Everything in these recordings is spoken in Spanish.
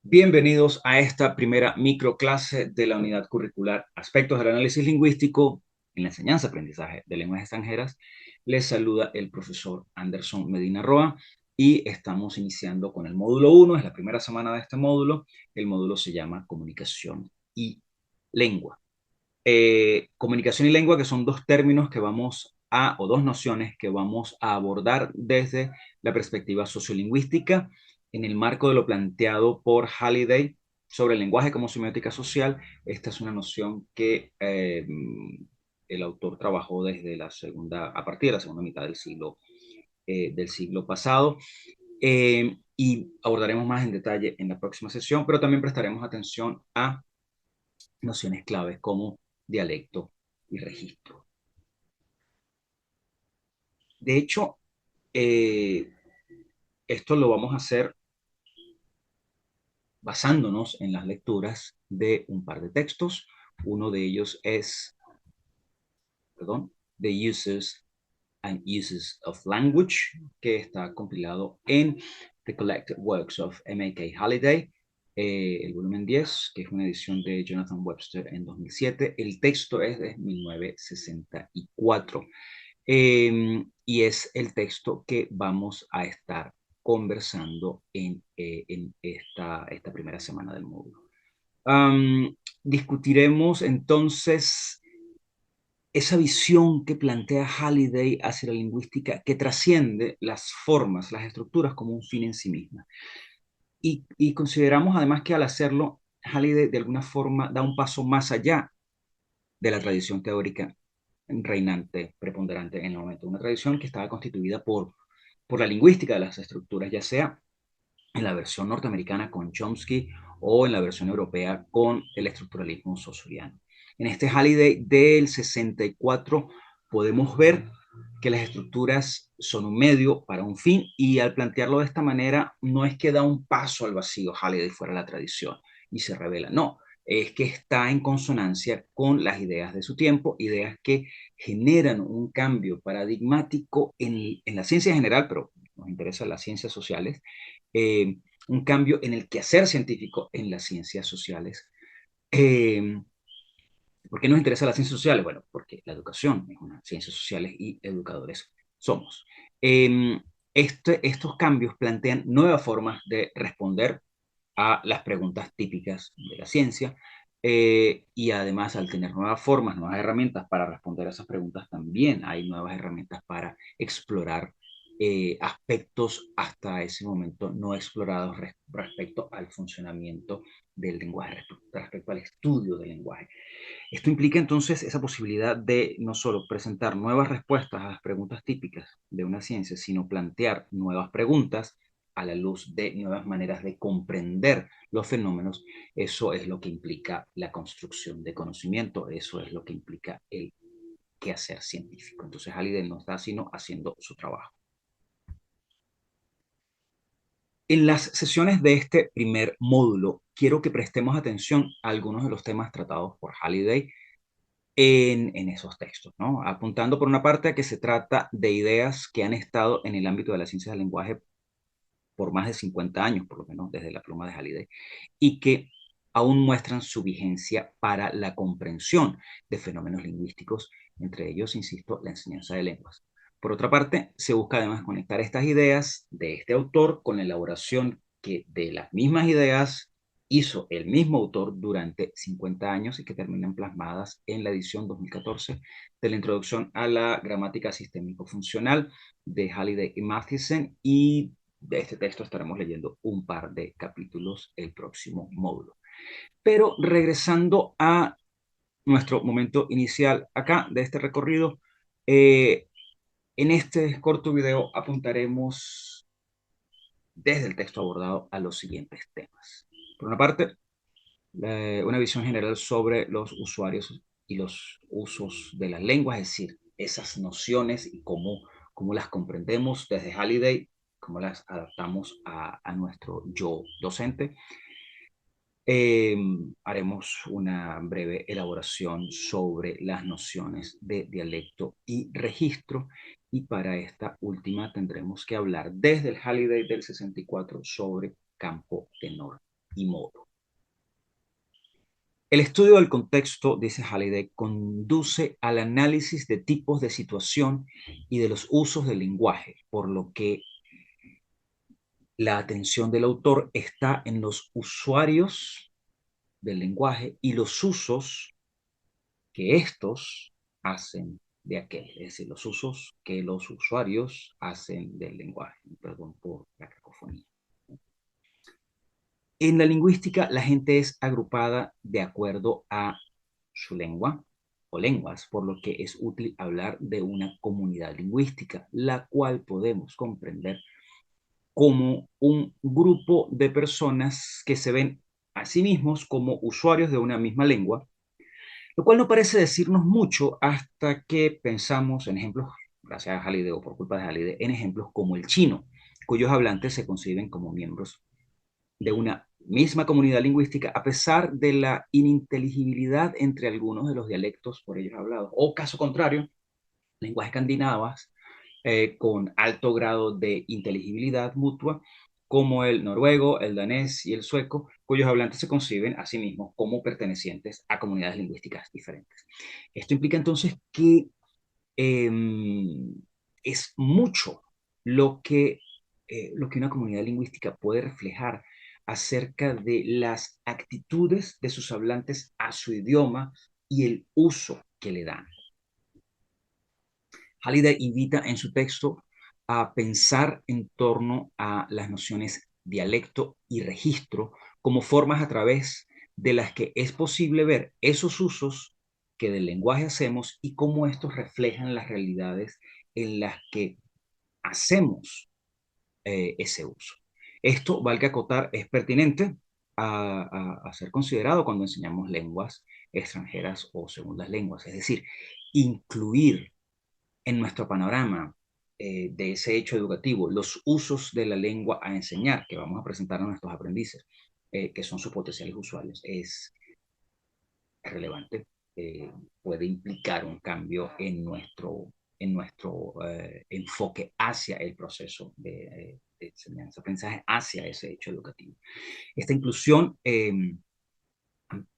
Bienvenidos a esta primera microclase de la unidad curricular Aspectos del Análisis Lingüístico en la Enseñanza-Aprendizaje de Lenguas Extranjeras. Les saluda el profesor Anderson Medina Roa y estamos iniciando con el módulo 1, es la primera semana de este módulo. El módulo se llama Comunicación y Lengua. Comunicación y lengua, que son dos términos que vamos a, o dos nociones que vamos a abordar desde la perspectiva sociolingüística en el marco de lo planteado por Halliday sobre el lenguaje como semiótica social. Esta es una noción que el autor trabajó desde la segunda, a partir de la segunda mitad del siglo pasado. Y abordaremos más en detalle en la próxima sesión, pero también prestaremos atención a nociones claves como dialecto y registro. De hecho, eh, esto lo vamos a hacer basándonos en las lecturas de un par de textos. Uno de ellos es, perdón, The Uses and Uses of Language, que está compilado en The Collected Works of M.A.K. Halliday, el volumen 10, que es una edición de Jonathan Webster en 2007. El texto es de 1964. Y es el texto que vamos a estar conversando en esta primera semana del módulo. Discutiremos entonces esa visión que plantea Halliday hacia la lingüística que trasciende las formas, las estructuras como un fin en sí misma. Y consideramos además que al hacerlo, Halliday de alguna forma da un paso más allá de la tradición teórica reinante, preponderante en el momento. Una tradición que estaba constituida por la lingüística de las estructuras, ya sea en la versión norteamericana con Chomsky o en la versión europea con el estructuralismo saussuriano. En este Halliday del 64 podemos ver que las estructuras son un medio para un fin, y al plantearlo de esta manera no es que da un paso al vacío Halliday fuera de la tradición y se revela, no, es que está en consonancia con las ideas de su tiempo, ideas que generan un cambio paradigmático en la ciencia en general, pero nos interesan las ciencias sociales, eh, un cambio en el quehacer científico en las ciencias sociales. Eh, ¿Por qué nos interesa las ciencias sociales? Bueno, porque la educación es una ciencia sociales y educadores somos. Eh, estos cambios plantean nuevas formas de responder a las preguntas típicas de la ciencia, y además al tener nuevas formas, nuevas herramientas para responder a esas preguntas, también hay nuevas herramientas para explorar aspectos hasta ese momento no explorados respecto al funcionamiento del lenguaje, respecto al estudio del lenguaje. Esto implica entonces esa posibilidad de no solo presentar nuevas respuestas a las preguntas típicas de una ciencia, sino plantear nuevas preguntas a la luz de nuevas maneras de comprender los fenómenos. Eso es lo que implica la construcción de conocimiento, eso es lo que implica el quehacer científico. Entonces Halliday no está sino haciendo su trabajo. En las sesiones de este primer módulo, quiero que prestemos atención a algunos de los temas tratados por Halliday en esos textos, ¿no? Apuntando por una parte a que se trata de ideas que han estado en el ámbito de la ciencia del lenguaje por más de 50 años, por lo menos desde la pluma de Halliday, y que aún muestran su vigencia para la comprensión de fenómenos lingüísticos, entre ellos, insisto, la enseñanza de lenguas. Por otra parte, se busca además conectar estas ideas de este autor con la elaboración que de las mismas ideas hizo el mismo autor durante 50 años y que terminan plasmadas en la edición 2014 de la Introducción a la Gramática Sistémico-Funcional de Halliday y Matheson, y de este texto estaremos leyendo un par de capítulos el próximo módulo. Pero regresando a nuestro momento inicial acá de este recorrido, en este corto video apuntaremos desde el texto abordado a los siguientes temas. Por una parte, una visión general sobre los usuarios y los usos de las lenguas, es decir, esas nociones y cómo las comprendemos desde Halliday, cómo las adaptamos a nuestro yo docente. Haremos una breve elaboración sobre las nociones de dialecto y registro, y para esta última tendremos que hablar desde el Halliday del 64 sobre campo tenor y modo. El estudio del contexto, dice Halliday, conduce al análisis de tipos de situación y de los usos del lenguaje, por lo que la atención del autor está en los usuarios del lenguaje y los usos que estos hacen de aquel, es decir, los usos que los usuarios hacen del lenguaje. Perdón por la cacofonía. En la lingüística, la gente es agrupada de acuerdo a su lengua o lenguas, por lo que es útil hablar de una comunidad lingüística, la cual podemos comprender como un grupo de personas que se ven a sí mismos como usuarios de una misma lengua, lo cual no parece decirnos mucho hasta que pensamos en ejemplos, gracias a Halliday o por culpa de Halliday, en ejemplos como el chino, cuyos hablantes se conciben como miembros de una misma comunidad lingüística, a pesar de la ininteligibilidad entre algunos de los dialectos por ellos hablados. O caso contrario, lenguas escandinavas con alto grado de inteligibilidad mutua, como el noruego, el danés y el sueco, cuyos hablantes se conciben a sí mismos como pertenecientes a comunidades lingüísticas diferentes. Esto implica entonces que eh, es mucho lo que, lo que una comunidad lingüística puede reflejar acerca de las actitudes de sus hablantes a su idioma y el uso que le dan. Halliday invita en su texto a pensar en torno a las nociones dialecto y registro como formas a través de las que es posible ver esos usos que del lenguaje hacemos y cómo estos reflejan las realidades en las que hacemos ese uso. Esto, valga acotar, es pertinente a ser considerado cuando enseñamos lenguas extranjeras o segundas lenguas, es decir, incluir en nuestro panorama de ese hecho educativo los usos de la lengua a enseñar que vamos a presentar a nuestros aprendices, que son sus potenciales usuarios, es relevante, puede implicar un cambio en nuestro enfoque hacia el proceso de enseñanza, aprendizaje hacia ese hecho educativo. Esta inclusión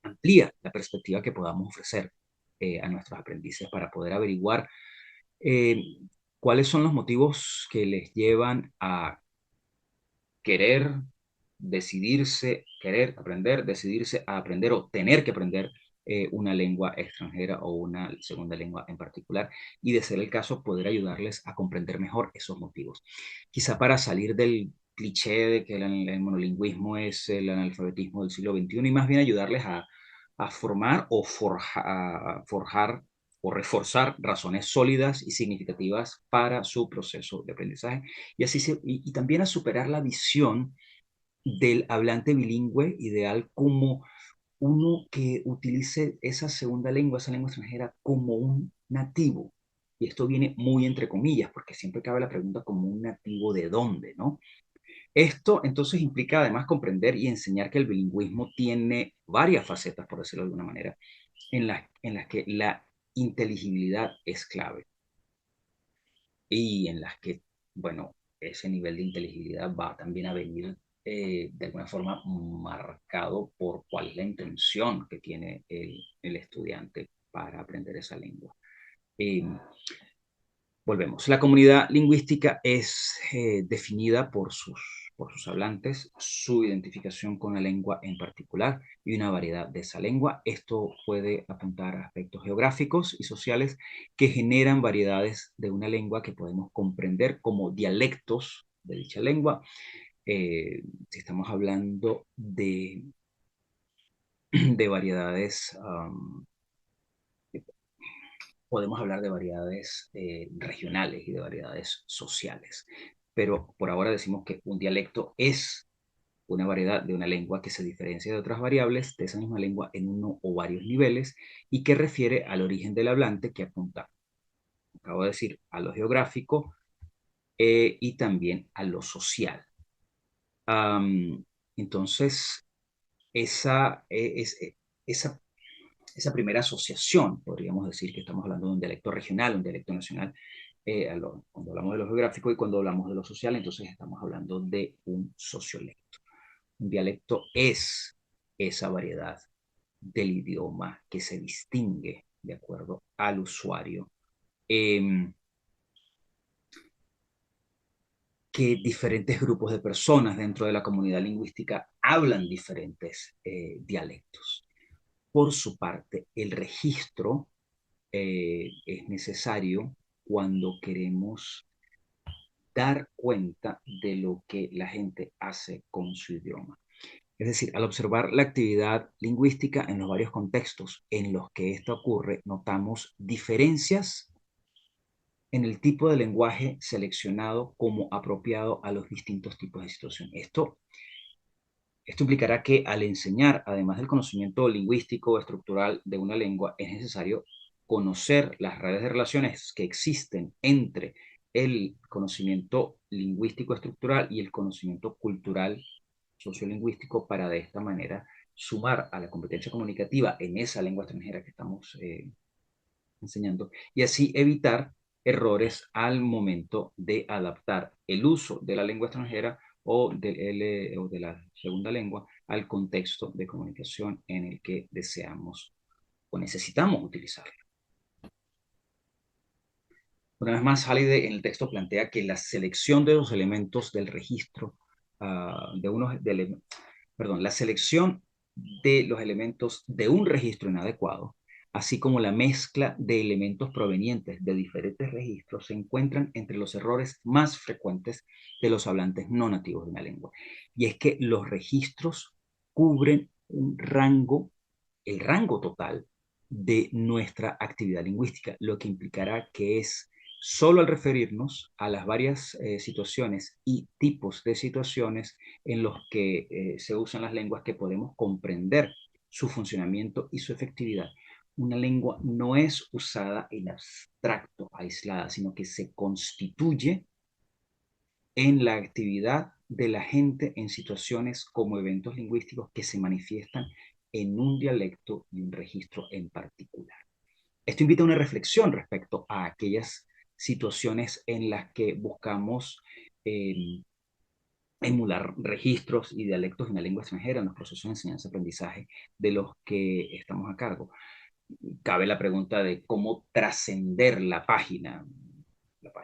amplía la perspectiva que podamos ofrecer a nuestros aprendices para poder averiguar eh, cuáles son los motivos que les llevan a querer decidirse a aprender o tener que aprender una lengua extranjera o una segunda lengua en particular, y de ser el caso, poder ayudarles a comprender mejor esos motivos. Quizá para salir del cliché de que el monolingüismo es el analfabetismo del siglo XXI y más bien ayudarles a formar o forjar o reforzar razones sólidas y significativas para su proceso de aprendizaje y también a superar la visión del hablante bilingüe ideal como uno que utilice esa segunda lengua, esa lengua extranjera, como un nativo. Y esto viene muy entre comillas, porque siempre cabe la pregunta como un nativo de dónde, ¿no? Esto entonces implica además comprender y enseñar que el bilingüismo tiene varias facetas, por decirlo de alguna manera, en las que la inteligibilidad es clave y en las que, bueno, ese nivel de inteligibilidad va también a venir de alguna forma marcado por cuál es la intención que tiene el estudiante para aprender esa lengua. Eh, Volvemos. La comunidad lingüística es definida por sus hablantes, su identificación con la lengua en particular y una variedad de esa lengua. Esto puede apuntar a aspectos geográficos y sociales que generan variedades de una lengua que podemos comprender como dialectos de dicha lengua. Si estamos hablando de variedades podemos hablar de variedades regionales y de variedades sociales. Pero por ahora decimos que un dialecto es una variedad de una lengua que se diferencia de otras variables de esa misma lengua en uno o varios niveles y que refiere al origen del hablante que apunta, acabo de decir, a lo geográfico y también a lo social. Entonces, esa, es, esa esa primera asociación, podríamos decir que estamos hablando de un dialecto regional, un dialecto nacional, cuando hablamos de lo geográfico y cuando hablamos de lo social, entonces estamos hablando de un sociolecto. Un dialecto es esa variedad del idioma que se distingue de acuerdo al usuario. Eh, que diferentes grupos de personas dentro de la comunidad lingüística hablan diferentes dialectos. Por su parte, el registro es necesario cuando queremos dar cuenta de lo que la gente hace con su idioma. Es decir, al observar la actividad lingüística en los varios contextos en los que esto ocurre, notamos diferencias en el tipo de lenguaje seleccionado como apropiado a los distintos tipos de situación. Esto implicará que al enseñar, además del conocimiento lingüístico o estructural de una lengua, es necesario conocer las redes de relaciones que existen entre el conocimiento lingüístico estructural y el conocimiento cultural sociolingüístico para de esta manera sumar a la competencia comunicativa en esa lengua extranjera que estamos enseñando y así evitar errores al momento de adaptar el uso de la lengua extranjera o de la segunda lengua al contexto de comunicación en el que deseamos o necesitamos utilizarla. Una vez más, Halliday en el texto plantea que la selección de los elementos del registro, la selección de los elementos de un registro inadecuado, así como la mezcla de elementos provenientes de diferentes registros, se encuentran entre los errores más frecuentes de los hablantes no nativos de una lengua. Y es que los registros cubren un rango, el rango total de nuestra actividad lingüística, lo que implicará que es solo al referirnos a las varias situaciones y tipos de situaciones en los que se usan las lenguas que podemos comprender su funcionamiento y su efectividad. Una lengua no es usada en abstracto, aislada, sino que se constituye en la actividad de la gente en situaciones como eventos lingüísticos que se manifiestan en un dialecto y un registro en particular. Esto invita a una reflexión respecto a aquellas situaciones en las que buscamos eh, emular registros y dialectos en la lengua extranjera en los procesos de enseñanza-aprendizaje de los que estamos a cargo. Cabe la pregunta de cómo trascender la página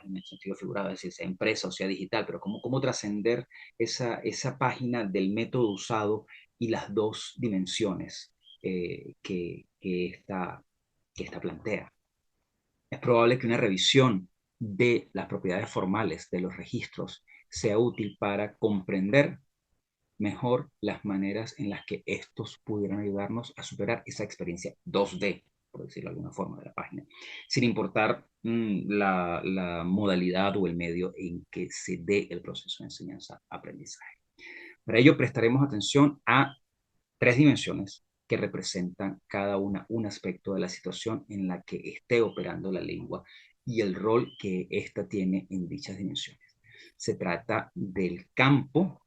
en sentido figurado, es decir, sea impresa o sea digital, pero cómo trascender esa página del método usado y las dos dimensiones que esta plantea. Es probable que una revisión de las propiedades formales de los registros sea útil para comprender mejor las maneras en las que estos pudieran ayudarnos a superar esa experiencia 2D, por decirlo de alguna forma, de la página, sin importar la modalidad o el medio en que se dé el proceso de enseñanza-aprendizaje. Para ello prestaremos atención a tres dimensiones que representan cada una un aspecto de la situación en la que esté operando la lengua y el rol que ésta tiene en dichas dimensiones. Se trata del campo,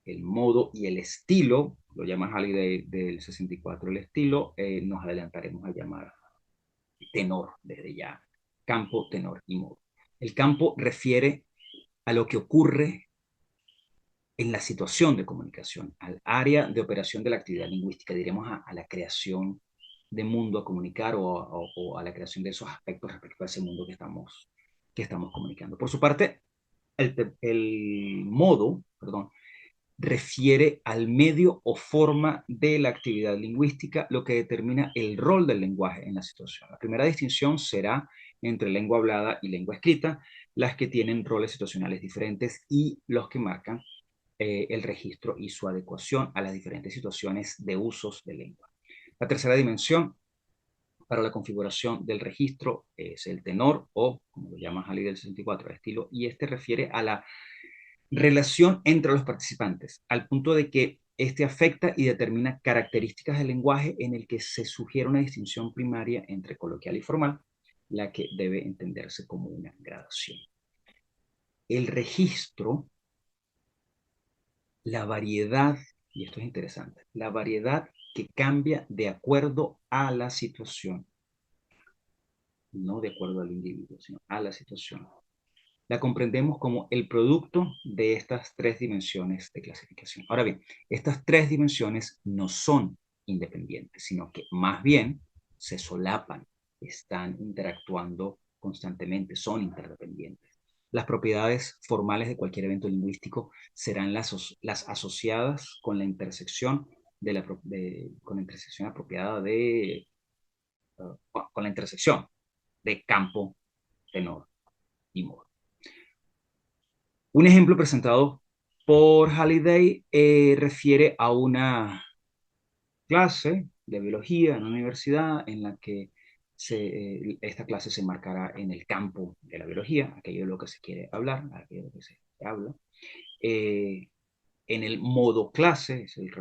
el modo y el estilo, lo llama Halliday del 64, el estilo, nos adelantaremos a llamar tenor desde ya, campo, tenor y modo. El campo refiere a lo que ocurre en la situación de comunicación, al área de operación de la actividad lingüística, diremos a la creación de mundo a comunicar o a la creación de esos aspectos respecto a ese mundo que estamos comunicando. Por su parte, el modo, perdón, refiere al medio o forma de la actividad lingüística, lo que determina el rol del lenguaje en la situación. La primera distinción será entre lengua hablada y lengua escrita, las que tienen roles situacionales diferentes y los que marcan el registro y su adecuación a las diferentes situaciones de usos de lengua. La tercera dimensión para la configuración del registro es el tenor o, como lo llama Halliday del 64, estilo, y este refiere a la relación entre los participantes, al punto de que este afecta y determina características del lenguaje en el que se sugiere una distinción primaria entre coloquial y formal, la que debe entenderse como una gradación. El registro, la variedad, y esto es interesante, la variedad que cambia de acuerdo a la situación, no de acuerdo al individuo, sino a la situación, la comprendemos como el producto de estas tres dimensiones de clasificación. Ahora bien, estas tres dimensiones no son independientes, sino que más bien se solapan, están interactuando constantemente, son interdependientes. Las propiedades formales de cualquier evento lingüístico serán las asociadas con la intersección con la intersección apropiada con la intersección de campo, tenor y modo. Un ejemplo presentado por Halliday refiere a una clase de biología en una universidad en la que esta clase se marcará en el campo de la biología, aquello de lo que se quiere hablar, aquello de lo que se habla. Eh, en el modo clase, es el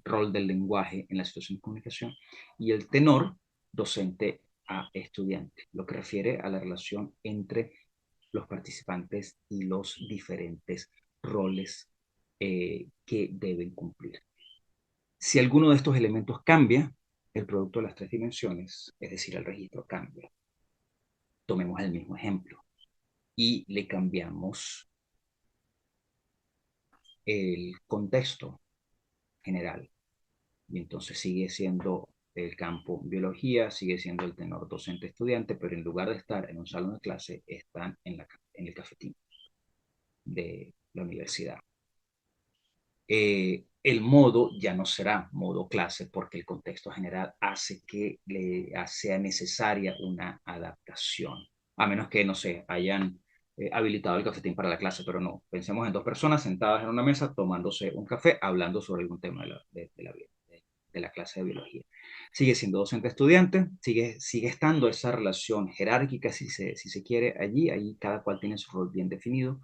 rol del lenguaje en la situación de comunicación, y el tenor, docente a estudiante, lo que refiere a la relación entre los participantes y los diferentes roles que deben cumplir. Si alguno de estos elementos cambia, el producto de las tres dimensiones, es decir, el registro cambia. Tomemos el mismo ejemplo y le cambiamos el contexto general. Y entonces sigue siendo el campo biología, sigue siendo el tenor docente-estudiante, pero en lugar de estar en un salón de clase, están en el cafetín de la universidad. El modo ya no será modo clase porque el contexto general hace que sea necesaria una adaptación, a menos que, no sé, hayan habilitado el cafetín para la clase, pero no, pensemos en dos personas sentadas en una mesa tomándose un café, hablando sobre algún tema de la clase de biología. Sigue siendo docente-estudiante, sigue estando esa relación jerárquica, si se quiere, ahí cada cual tiene su rol bien definido,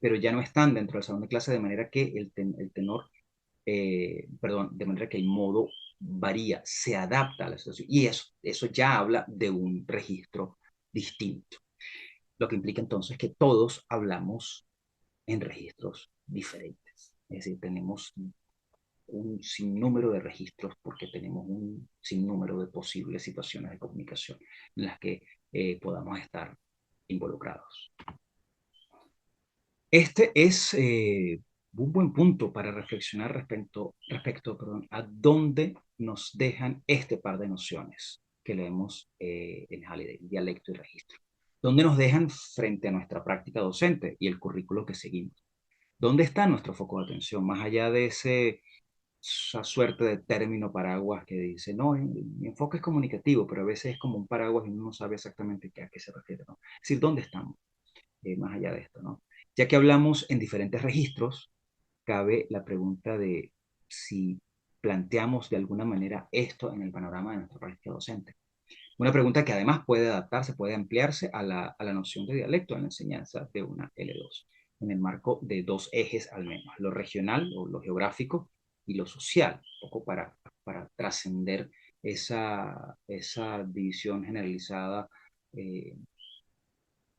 pero ya no están dentro del salón de clase, de manera que el tenor, perdón, de manera que el modo varía, se adapta a la situación, y eso ya habla de un registro distinto, lo que implica entonces que todos hablamos en registros diferentes, es decir, tenemos un sinnúmero de registros porque tenemos un sinnúmero de posibles situaciones de comunicación en las que podamos estar involucrados. Este es un buen punto para reflexionar respecto a dónde nos dejan este par de nociones que leemos en Halliday, dialecto y registro. ¿Dónde nos dejan frente a nuestra práctica docente y el currículo que seguimos? ¿Dónde está nuestro foco de atención? Más allá de esa suerte de término paraguas que dice, no, mi enfoque es comunicativo, pero a veces es como un paraguas y uno no sabe exactamente a qué se refiere, ¿no? Es decir, ¿dónde estamos? Más allá de esto, ¿no? Ya que hablamos en diferentes registros, cabe la pregunta de si planteamos de alguna manera esto en el panorama de nuestra práctica docente. Una pregunta que además puede adaptarse, puede ampliarse a la noción de dialecto en la enseñanza de una L2, en el marco de dos ejes al menos, lo regional o lo geográfico y lo social, un poco para trascender esa división generalizada, eh,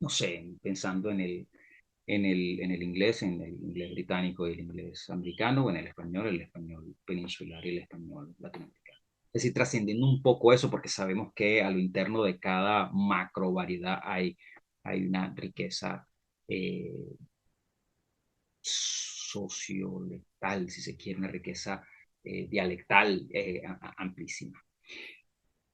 no sé, pensando en el inglés británico y el inglés americano, o en el español peninsular y el español latinoamericano. Es decir, trascendiendo un poco eso, porque sabemos que a lo interno de cada macro variedad hay una riqueza eh, sociolectal, si se quiere, una riqueza dialectal amplísima.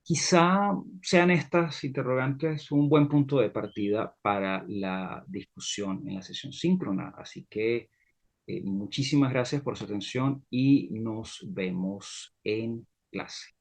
Quizá sean estas interrogantes un buen punto de partida para la discusión en la sesión síncrona. Así que muchísimas gracias por su atención y nos vemos en clase.